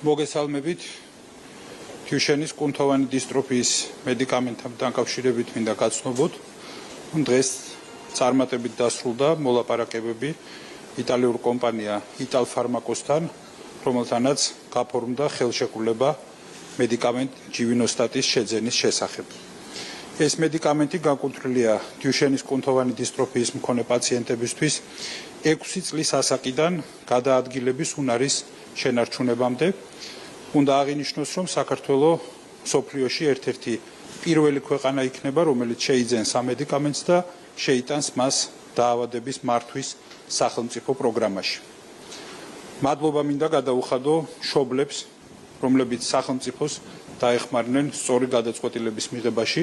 მოგესალმებით. Duchenne's კუნთოვანი დისტროფიის მედიკამენტთან დაკავშირებით მინდა გაცნობოთ. დღეს წარმატებით დასრულდა მოლაპარაკებები იტალიურ კომპანია Italfarmacosთან, რომელთანაც გაფორმდა ხელშეკრულება მედიკამენტ Givinostat-ის შეძენის შესახებ. ეს მედიკამენტი გაკუთვნილია Duchenne's კუნთოვანი დისტროფიის მქონე პაციენტებისთვის 6 წლის ასაკიდან გადაადგილების უნარის შენარჩუნებამდე. უნდა აღინიშნოს, რომ საქართველოს მსოფლიოში ერთ-ერთი პირველი ქვეყანა იქნება, რომელიც შეიძენს ამ მედიკამენტს და შეიტანს მას დაავადების მართვის სახელმწიფო პროგრამაში. მადლობა მინდა გადაუხადო მშობლებს, რომლებიც სახელმწიფოს დაეხმარნენ სწორი გადაწყვეტილების მიღებაში.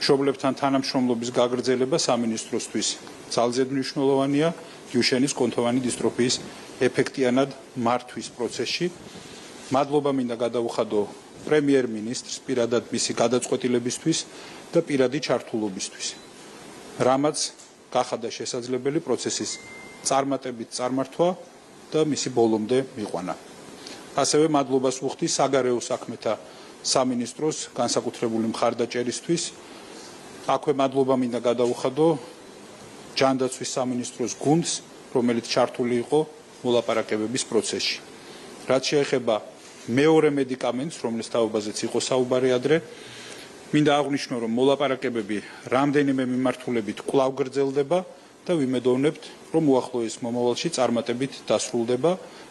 მშობლებთან თანამშრომლობის გაგრძელება სამინისტროსთვის ძალზედ მნიშვნელოვანია Duchenne's კუნთოვანი დისტროფიის ეფექტიანად მართვის პროცესში. მადლობა მინდა გადაუხადო პრემიერ-მინისტრს პირადად მისი გადაწყვეტილებისთვის და პირადი ჩართულობისთვის, რამაც გახადა შესაძლებელი პროცესის წარმატებით წარმართვა და მისი ბოლომდე მიყვანა. ასევე მადლობას ვუხდი საგარეო საქმეთა სამინისტროს განსაკუთრებული მხარდაჭერისთვის. აქვე მადლობა მინდა გადაუხადო ჯანდაცვის სამინისტროს გუნდს, რომელიც ჩართული იყო მოლაპარაკებების პროცესში. რაც შეეხება მეორე მედიკამენტს, რომლის თაობაზეც იყო საუბარი ადრე, მინდა აღვნიშნო, რომ მოლაპარაკებები რამდენიმე მიმართულებით კვლავ გრძელდება და ვიმედოვნებთ, რომ უახლოეს მომავალში წარმატებით დასრულდება,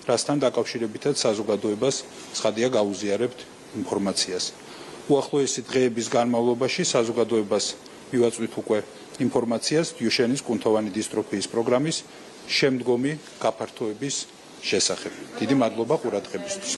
რასთან დაკავშირებითაც საზოგადოებას ცხადია გაუზიარებთ ინფორმაციას. უახლოესი დღეების განმავლობაში საზოგადოებას მივაწვით უკვე ინფორმაციას Duchenne's კუნთოვანი დისტროფიის პროგრამის შემდგომი გაფართოების შესახებ. დიდი მადლობა ყურადღებისთვის.